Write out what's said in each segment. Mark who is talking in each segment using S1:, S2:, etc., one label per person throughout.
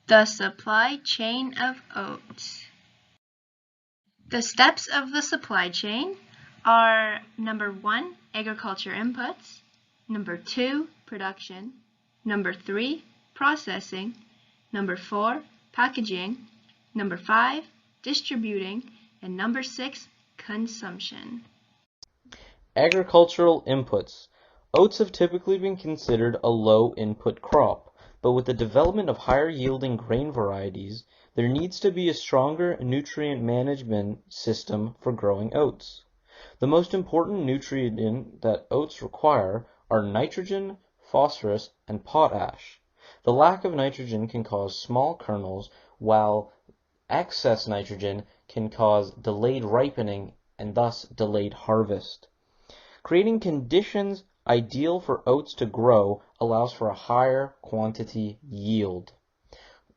S1: The supply chain of oats. The steps of the supply chain are number 1, agriculture inputs, number 2, production, number 3, processing, number 4, packaging, number 5, distributing, and number 6, consumption.
S2: Agricultural inputs. Oats have typically been considered a low-input crop, but with the development of higher-yielding grain varieties, there needs to be a stronger nutrient management system for growing oats. The most important nutrient that oats require are nitrogen, phosphorus, and potash. The lack of nitrogen can cause small kernels, while excess nitrogen can cause delayed ripening and thus delayed harvest. Creating conditions ideal for oats to grow allows for a higher quantity yield.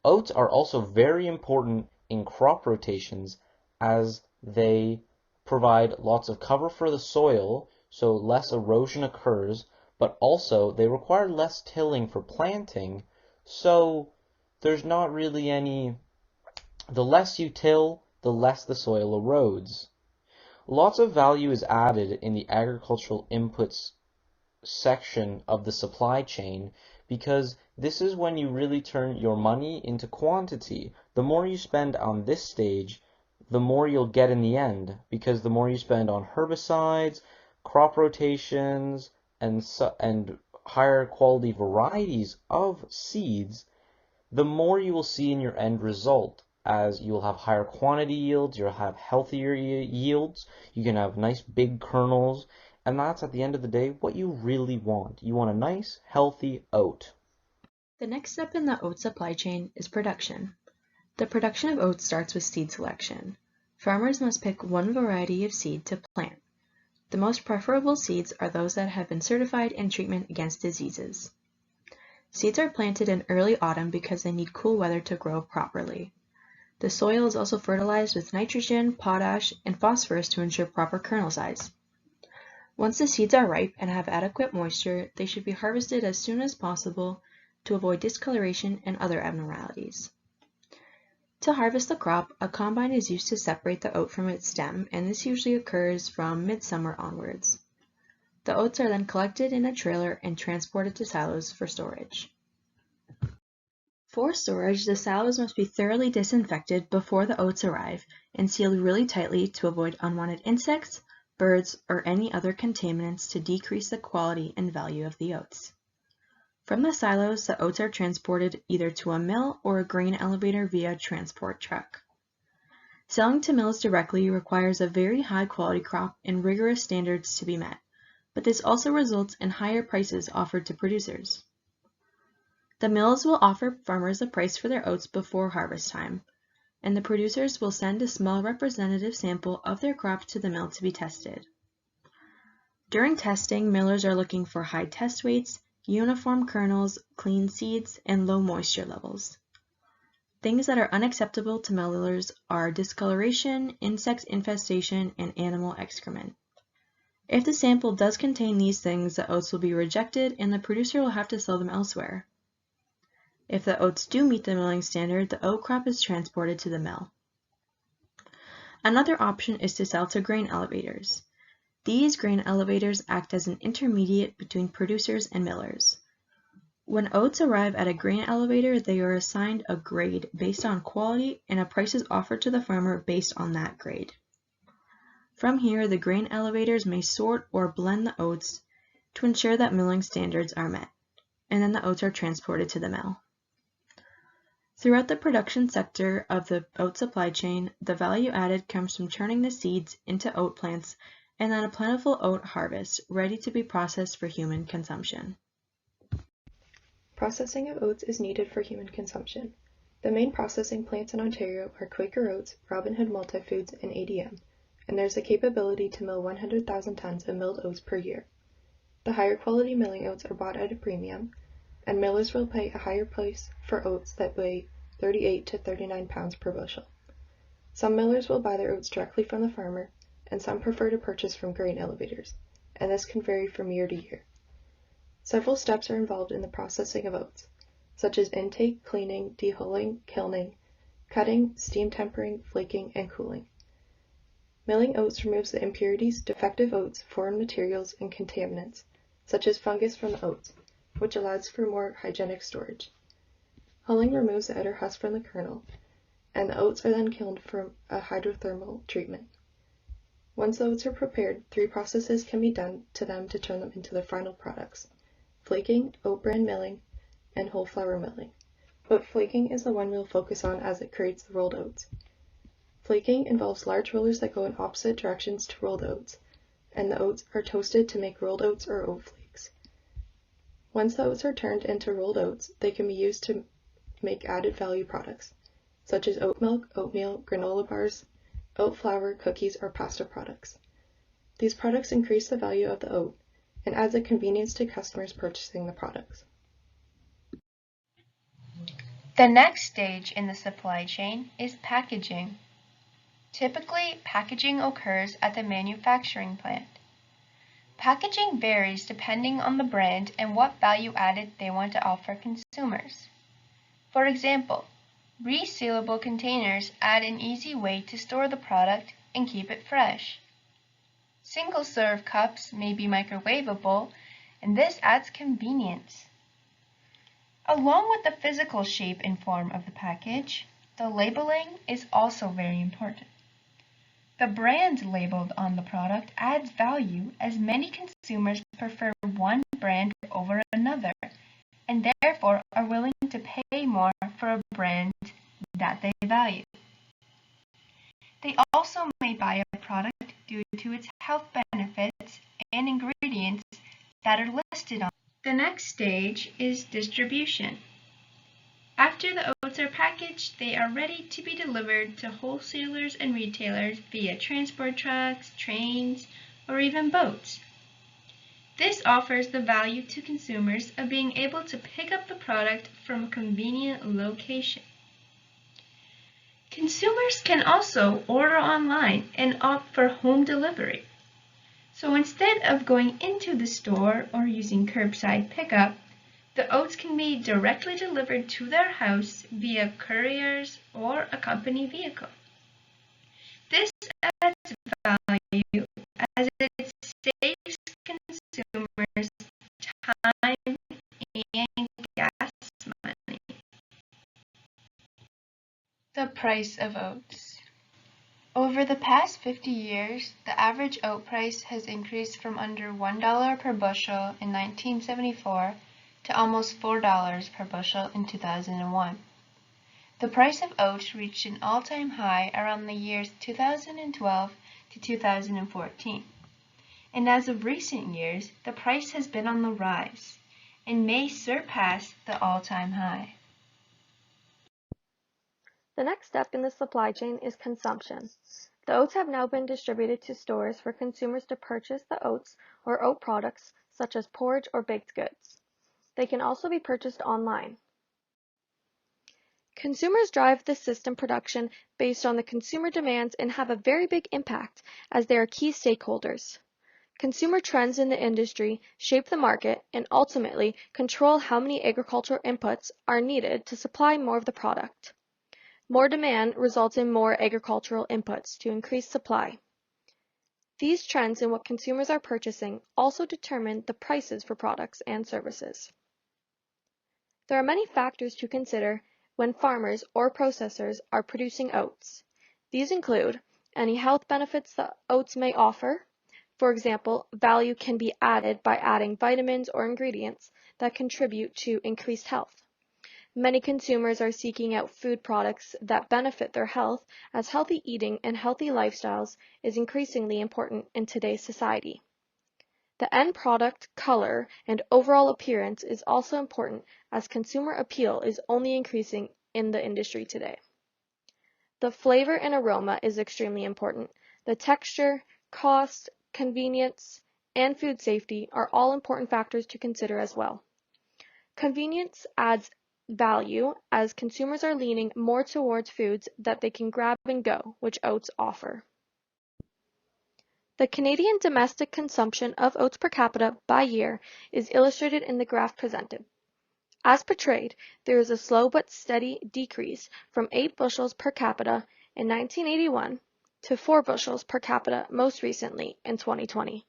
S2: Oats are also very important in crop rotations as they provide lots of cover for the soil, so less erosion occurs, but also they require less tilling for planting, so there's not really the less you till, the less the soil erodes. Lots of value is added in the agricultural inputs section of the supply chain because this is when you really turn your money into quantity. The more you spend on this stage, the more you'll get in the end, because the more you spend on herbicides, crop rotations, and higher quality varieties of seeds, the more you will see in your end result, as you'll have higher quantity yields, you'll have healthier yields, you can have nice big kernels, and that's at the end of the day what you really want. You want a nice, healthy oat.
S3: The next step in the oat supply chain is production. The production of oats starts with seed selection. Farmers must pick one variety of seed to plant. The most preferable seeds are those that have been certified in treatment against diseases. Seeds are planted in early autumn because they need cool weather to grow properly. The soil is also fertilized with nitrogen, potash, and phosphorus to ensure proper kernel size. Once the seeds are ripe and have adequate moisture, they should be harvested as soon as possible to avoid discoloration and other abnormalities. To harvest the crop, a combine is used to separate the oat from its stem, and this usually occurs from midsummer onwards. The oats are then collected in a trailer and transported to silos for storage. For storage, the silos must be thoroughly disinfected before the oats arrive and sealed really tightly to avoid unwanted insects, birds, or any other contaminants to decrease the quality and value of the oats. From the silos, the oats are transported either to a mill or a grain elevator via transport truck. Selling to mills directly requires a very high quality crop and rigorous standards to be met, but this also results in higher prices offered to producers. The mills will offer farmers a price for their oats before harvest time, and the producers will send a small representative sample of their crop to the mill to be tested. During testing, millers are looking for high test weights, uniform kernels, clean seeds, and low moisture levels. Things that are unacceptable to millers are discoloration, insect infestation, and animal excrement. If the sample does contain these things, the oats will be rejected and the producer will have to sell them elsewhere. If the oats do meet the milling standard, the oat crop is transported to the mill. Another option is to sell to grain elevators. These grain elevators act as an intermediate between producers and millers. When oats arrive at a grain elevator, they are assigned a grade based on quality and a price is offered to the farmer based on that grade. From here, the grain elevators may sort or blend the oats to ensure that milling standards are met, and then the oats are transported to the mill. Throughout the production sector of the oat supply chain, the value added comes from turning the seeds into oat plants and then a plentiful oat harvest, ready to be processed for human consumption.
S4: Processing of oats is needed for human consumption. The main processing plants in Ontario are Quaker Oats, Robin Hood Multifoods, and ADM, and there's a capability to mill 100,000 tons of milled oats per year. The higher quality milling oats are bought at a premium, and millers will pay a higher price for oats that weigh 38 to 39 pounds per bushel. Some millers will buy their oats directly from the farmer, and some prefer to purchase from grain elevators, and this can vary from year to year. Several steps are involved in the processing of oats. such as intake, cleaning, dehulling, kilning, cutting, steam tempering, flaking, and cooling. Milling oats removes the impurities, defective oats, foreign materials, and contaminants, such as fungus from the oats, which allows for more hygienic storage. Hulling removes the outer husk from the kernel, and the oats are then kilned for a hydrothermal treatment. Once the oats are prepared, 3 processes can be done to them to turn them into their final products: flaking, oat bran milling, and whole flour milling. But flaking is the one we'll focus on as it creates the rolled oats. Flaking involves large rollers that go in opposite directions to roll the oats, and the oats are toasted to make rolled oats or oat flakes. Once the oats are turned into rolled oats, they can be used to make added value products, such as oat milk, oatmeal, granola bars, oat flour, cookies, or pasta products. These products increase the value of the oat and adds a convenience to customers purchasing the products.
S1: The next stage in the supply chain is packaging. Typically, packaging occurs at the manufacturing plant. Packaging varies depending on the brand and what value added they want to offer consumers. For example, resealable containers add an easy way to store the product and keep it fresh. Single-serve cups may be microwavable, and this adds convenience. Along with the physical shape and form of the package, the labeling is also very important. The brand labeled on the product adds value as many consumers prefer one brand over another and therefore are willing to pay more for a brand that they value. They also may buy a product due to its health benefits and ingredients that are listed on it. The next stage is distribution. After the oats are packaged, they are ready to be delivered to wholesalers and retailers via transport trucks, trains, or even boats. This offers the value to consumers of being able to pick up the product from a convenient location. Consumers can also order online and opt for home delivery. So instead of going into the store or using curbside pickup, the oats can be directly delivered to their house via couriers or a company vehicle. This adds value as it saves consumers time and gas money. The price of oats. Over the past 50 years, the average oat price has increased from under $1 per bushel in 1974 to almost $4 per bushel in 2001. The price of oats reached an all-time high around the years 2012 to 2014. And as of recent years, the price has been on the rise and may surpass the all-time high.
S5: The next step in the supply chain is consumption. The oats have now been distributed to stores for consumers to purchase the oats or oat products such as porridge or baked goods. They can also be purchased online. Consumers drive this system production based on the consumer demands and have a very big impact as they are key stakeholders. Consumer trends in the industry shape the market and ultimately control how many agricultural inputs are needed to supply more of the product. More demand results in more agricultural inputs to increase supply. These trends in what consumers are purchasing also determine the prices for products and services. There are many factors to consider when farmers or processors are producing oats. These include any health benefits that oats may offer. For example, value can be added by adding vitamins or ingredients that contribute to increased health. Many consumers are seeking out food products that benefit their health, as healthy eating and healthy lifestyles is increasingly important in today's society. The end product, color, and overall appearance is also important as consumer appeal is only increasing in the industry today. The flavor and aroma is extremely important. The texture, cost, convenience, and food safety are all important factors to consider as well. Convenience adds value as consumers are leaning more towards foods that they can grab and go, which oats offer. The Canadian domestic consumption of oats per capita by year is illustrated in the graph presented. As portrayed, there is a slow but steady decrease from 8 bushels per capita in 1981 to 4 bushels per capita most recently in 2020.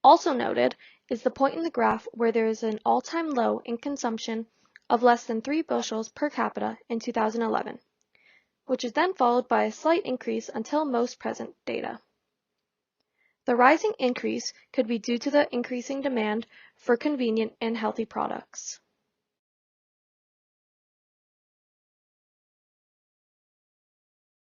S5: Also noted is the point in the graph where there is an all-time low in consumption of less than 3 bushels per capita in 2011, which is then followed by a slight increase until most present data. The rising increase could be due to the increasing demand for convenient and healthy products.